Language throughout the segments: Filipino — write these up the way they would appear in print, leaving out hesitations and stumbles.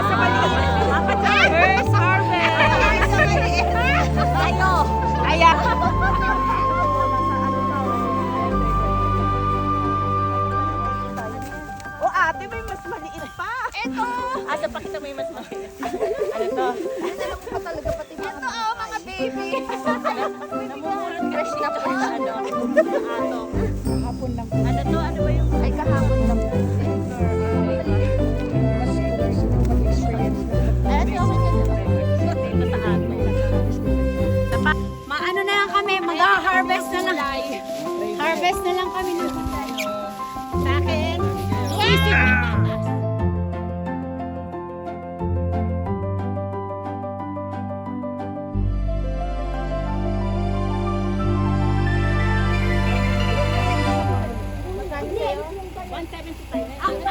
sa maliit. First harvest. Ayo. Ayan. O ate, may mas maliit pa. Ito. Ate, pakita mo yung mas maliit. Ano to? Ito lang pa talaga pati mga. Ito mga baby. Fresh na fresh. Ano? Ato. Hapon lang. Ano to? Ano ba yung... Ay kahapon lang. Mas siguro mag-experience na. Ay, ito ako Maano na lang kami, mag-harvest na lang. Harvest na lang kami ng Sa akin? isip.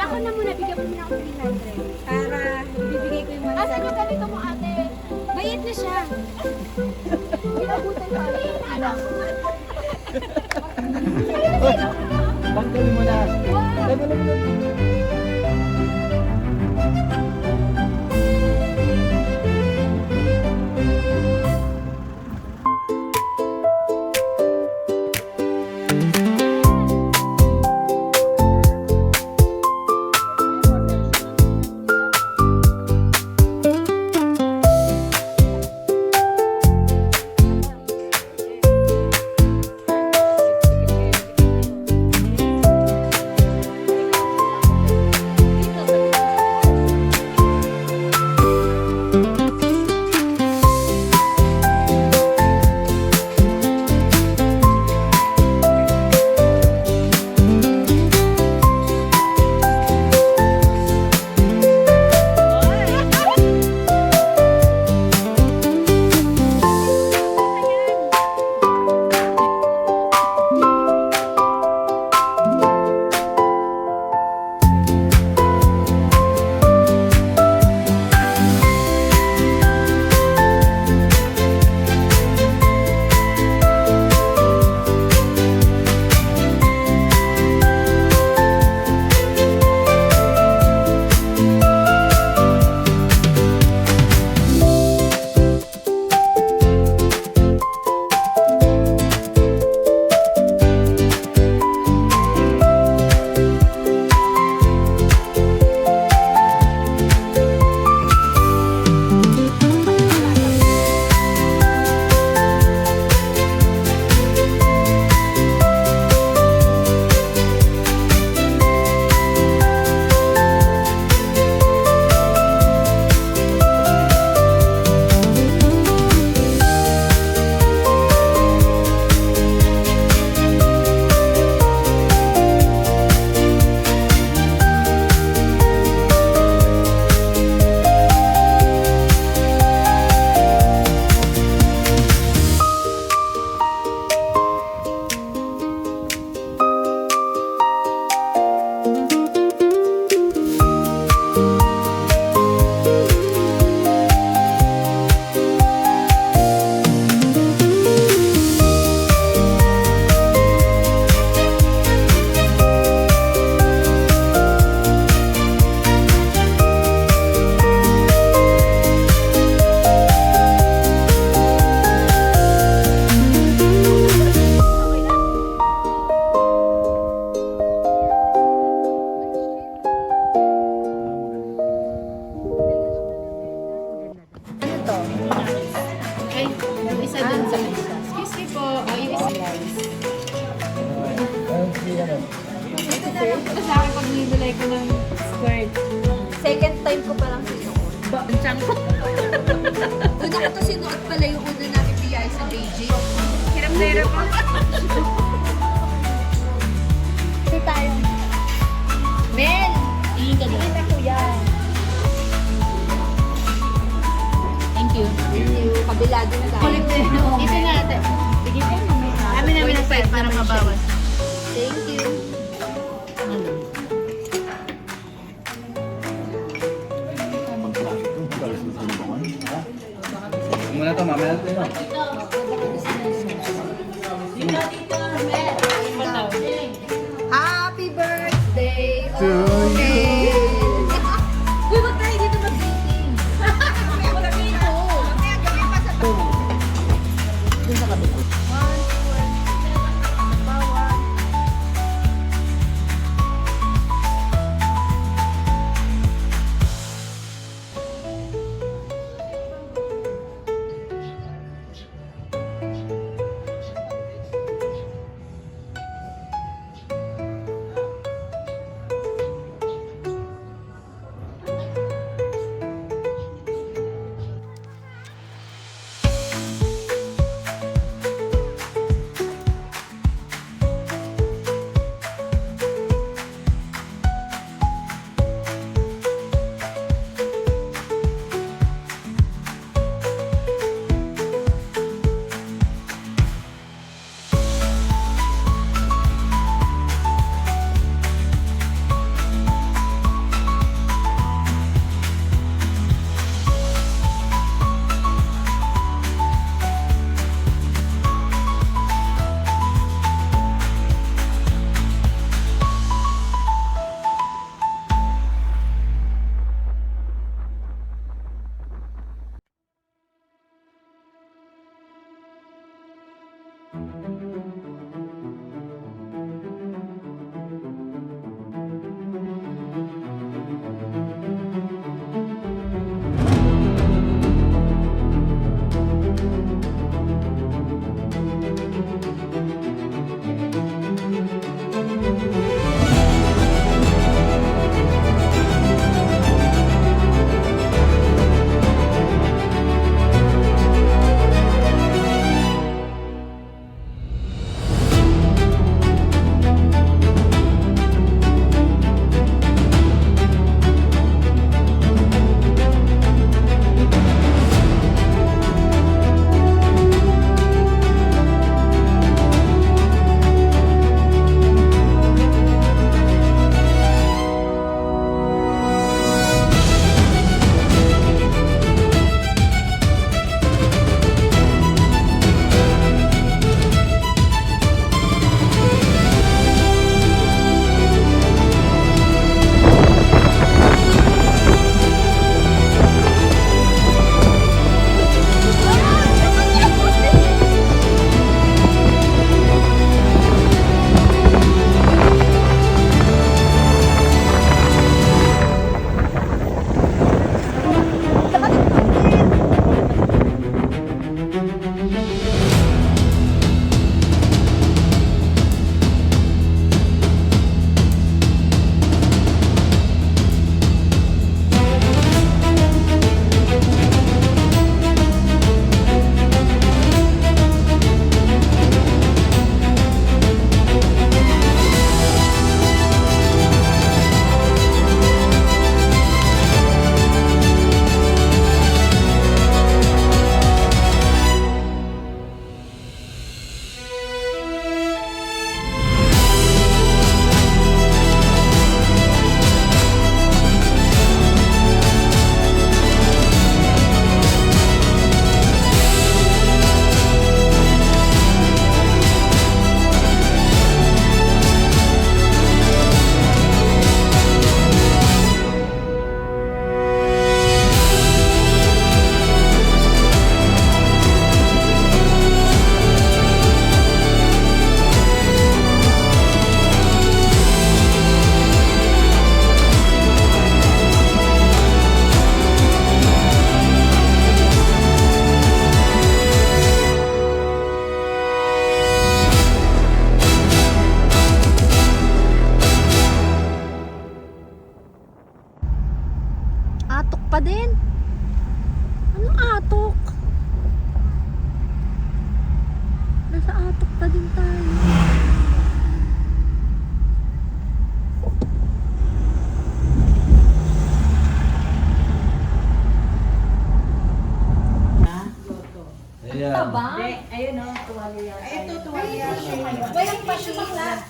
Ako na muna, bigyan mo muna ako 300. Para bibigay ko yung 100. Asan yung ganito mo ate? Bayad na siya. Pinabutan pa rin. Tanggalin mo na. Tanggalin mo na. Ito sa akin pag nilulay ko ng squirt. Second time ko palang sinuot. Una ko to sinuot pala yung una namin biyay sa Beijing. Hirap na hirap ako. Ito tayo. Mel! Tingin ka doon. Kita ko yan. Thank you. Kabilado na tayo. Ito na ate. Sige po. Amin namin ang pwede para mabawas. Thank you. Muna to, mamaya natin no? Happy birthday! To you! Uy, wag tayo dito mag-dating. Atok pa din. Anong atok? Nasa atok pa din tayo. Ayan. Ayun o, tuwalya. Ay, ito, tuwalya. Walang pasila.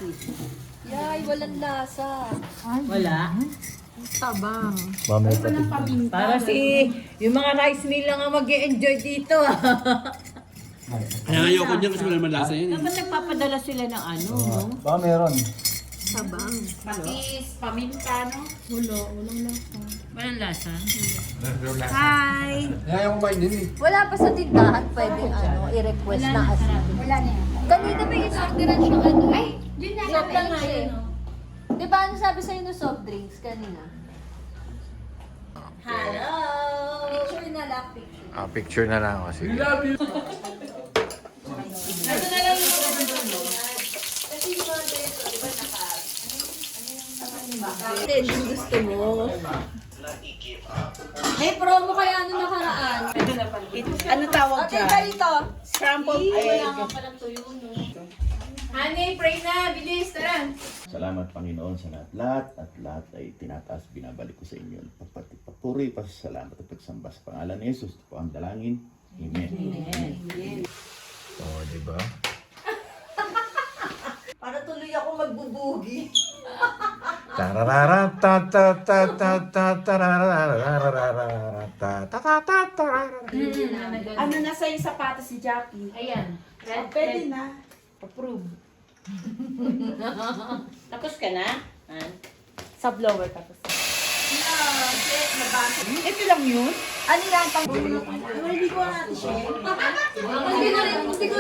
Yay, walang lasa. Wala. Mamaya pati. Para si yung mga rice meal lang ang mag-e-enjoy dito. Kaya ayoko niyan kasi wala naman lasa yun. Dapat nagpapadala sila ng ano, no? Baka meron. Patis, paminta, no? Walang lasa. Hi! Kaya yung kumain din eh. Wala pa sa tindahan, pwedeng i-request na asin. Wala na yan. Kanina may in-orderan siyang ano. Ay, yun na. Soft drinks eh. Di ba ano sabi sa'yo ng soft drinks kanina? Hello! Picture na lang, picture. Picture na lang ako. Sige. Yung gusto mo. May promo kaya ano nakaraan? Ano tawag Ate, ganito. Scrambled Wala nga palang tuyo, no? Honey, pray na! Bilis, tara! Salamat Panginoon sa lahat at lahat ay tinataas, binabalik ko sa inyo. Papuri, pasasalamat at pagsamba sa pangalan ni Jesus. Ito po ang dalangin. Amen. Oh, di ba? Para tuloy ako magbubugi. Tararara ta ta ta ta ta tararara ta ta ta ta tararara. Ano na sa'yo sapatos si Jackie? Ayan. Pwede na. Approve. Tapos ka na? Sa blower tapos. Ito lang yun? Ano yan? Pang... Hindi ko natin siya. Hindi ko